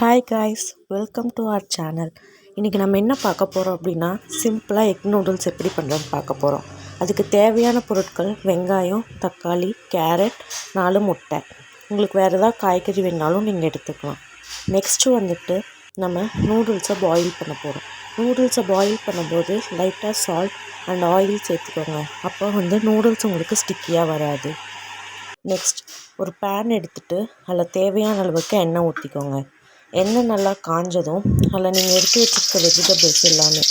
Hi guys, welcome to our channel. இன்றைக்கி நம்ம என்ன பார்க்க போகிறோம் அப்படின்னா, சிம்பிளாக எக் நூடுல்ஸ் எப்படி பண்ணுறோன்னு பார்க்க போகிறோம். அதுக்கு தேவையான பொருட்கள் வெங்காயம், தக்காளி, கேரட், 4 முட்டை. உங்களுக்கு வேறு ஏதாவது காய்கறி வேணாலும் நீங்கள் எடுத்துக்கலாம். நெக்ஸ்ட்டு வந்துட்டு நம்ம நூடுல்ஸை பாயில் பண்ண போகிறோம். நூடுல்ஸை பாயில் பண்ணும்போது லைட்டாக சால்ட் அண்ட் ஆயில் சேர்த்துக்கோங்க. அப்போ நூடுல்ஸ் உங்களுக்கு ஸ்டிக்கியாக வராது. நெக்ஸ்ட் ஒரு பேன் எடுத்துகிட்டு அதில் தேவையான அளவுக்கு எண்ணெய் ஊற்றிக்கோங்க. எண்ணெய் நல்லா காஞ்சதும் அதில் நீங்கள் எடுத்து வச்சுருக்க வெஜிடபிள்ஸ் எல்லாமே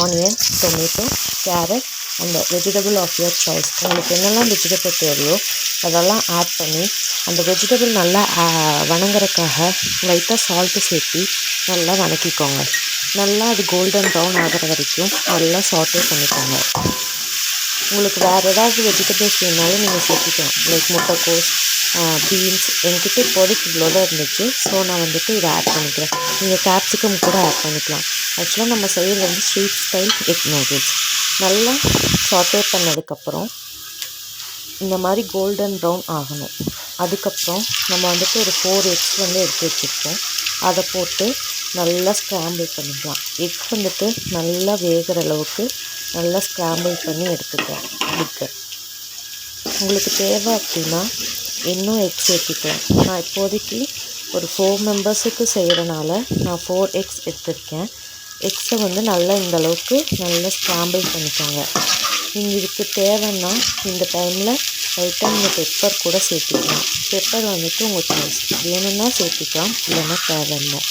onion, tomato, carrot and vegetable of your choice. உங்களுக்கு என்னெல்லாம் வெஜிடபிள் தேவையோ அதெல்லாம் ஆட் பண்ணி அந்த வெஜிடபிள் நல்லா வணங்குறதுக்காக லைட்டாக சால்ட்டு சேர்த்து நல்லா வணக்கிக்கோங்க. நல்லா அது கோல்டன் ப்ரௌன் ஆகிற வரைக்கும் நல்லா சாட்டே பண்ணிக்கோங்க. உங்களுக்கு வேறு ஏதாவது வெஜிடபிள்ஸ் வேணாலும் நீங்கள் சேர்த்துக்கலாம். லைக் முட்டைக்கோஸ், பீன்ஸ். என்கிட்ட இப்போதைக்கு இவ்வளோ தான் இருந்துச்சு. ஸோ நான் இதை ஆட் பண்ணிக்கிறேன். நீங்கள் கேப்சிகம் கூட ஆட் பண்ணிக்கலாம். ஆக்சுவலாக நம்ம செய்கிறது ஸ்ட்ரீட் ஸ்டைல் எக் நூடுல்ஸ். நல்லா சாட்டே பண்ணதுக்கப்புறம் இந்த மாதிரி கோல்டன் ப்ரௌன் ஆகணும். அதுக்கப்புறம் நம்ம ஒரு 4 எக்ஸ் எடுத்து வச்சுருக்கோம். அதை போட்டு நல்லா ஸ்க்ராம்பிள் பண்ணிக்கலாம். எக் நல்லா வேகிற அளவுக்கு நல்லா ஸ்க்ராம்பிள் பண்ணி எடுத்துக்கலாம். எக்கு உங்களுக்கு தேவை அப்படின்னா இன்னும் எக் சேர்த்திக்கலாம். நான் இப்போதைக்கு ஒரு 4 மெம்பர்ஸுக்கு செய்கிறனால நான் 4 எக்ஸ் எடுத்திருக்கேன். எக்ஸை நல்லா இந்த அளவுக்கு நல்லா ஸ்க்ராம்பிள் பண்ணிக்கோங்க. நீங்கள் இதுக்கு தேவைன்னா இந்த டைமில் லைட்டாக நீங்கள் பெப்பர் கூட சேர்த்துக்கலாம். பெப்பர் உங்கள் சாய்ஸ், வேணும்னா சேர்த்துக்கலாம், இல்லைன்னா தேவையில்லை.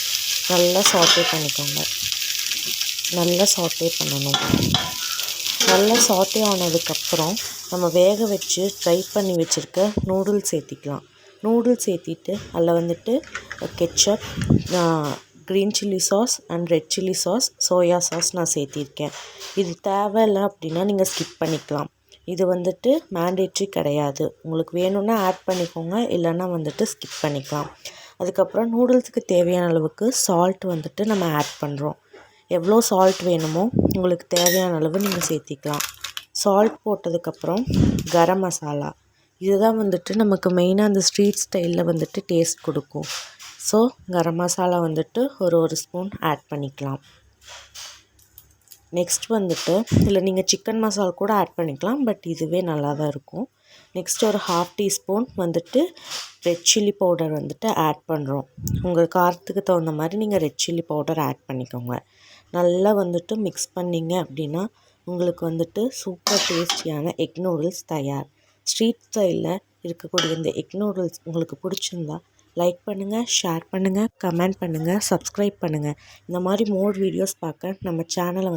நல்லா சாட்டே பண்ணிக்கோங்க. நல்லா சாட்டே பண்ணணும். நல்லா சாட்டே ஆனதுக்கப்புறம் நம்ம வேக வச்சு ஃப்ரை பண்ணி வச்சுருக்க நூடுல்ஸ் சேர்த்திக்கலாம். நூடுல்ஸ் சேர்த்திட்டு அதில் ketchup, green chilli sauce and red chilli sauce, soya sauce நான் சேர்த்திருக்கேன். இது தேவையில்லை அப்படின்னா நீங்கள் ஸ்கிப் பண்ணிக்கலாம். இது மேண்டேட்ரி கிடையாது. உங்களுக்கு வேணும்னா ஆட் பண்ணிக்கோங்க, இல்லைன்னா ஸ்கிப் பண்ணிக்கலாம். அதுக்கப்புறம் நூடுல்ஸுக்கு தேவையான அளவுக்கு சால்ட் நம்ம ஆட் பண்ணுறோம். எவ்வளோ சால்ட் வேணுமோ உங்களுக்கு தேவையான அளவு நீங்கள் சேர்த்திக்கலாம். சால்ட் போட்டதுக்கப்புறம் கரம் மசாலா, இதுதான் நமக்கு மெயினாக அந்த ஸ்ட்ரீட் ஸ்டைலில் டேஸ்ட் கொடுக்கும். ஸோ கரம் மசாலா ஒரு ஸ்பூன் ஆட் பண்ணிக்கலாம். நெக்ஸ்ட் இல்லை நீங்கள் சிக்கன் மசாலா கூட ஆட் பண்ணிக்கலாம், பட் இதுவே நல்லா தான் இருக்கும். நெக்ஸ்ட் ஒரு 1/2 teaspoon red chilli powder add பண்ணுறோம். உங்கள் காரத்துக்கு தகுந்த மாதிரி நீங்கள் ரெட் சில்லி பவுடர் ஆட் பண்ணிக்கோங்க. நல்லா மிக்ஸ் பண்ணிங்க அப்படின்னா உங்களுக்கு சூப்பர் டேஸ்டியான எக் நூடுல்ஸ் தயார். ஸ்ட்ரீட் ஸ்டைலில் இருக்கக்கூடிய இந்த எக் நூடுல்ஸ் உங்களுக்கு பிடிச்சிருந்தா லைக் பண்ணுங்கள், ஷேர் பண்ணுங்கள், கமெண்ட் பண்ணுங்கள், சப்ஸ்கிரைப் பண்ணுங்கள். இந்த மாதிரி மோர் வீடியோஸ் பார்க்க நம்ம சேனலை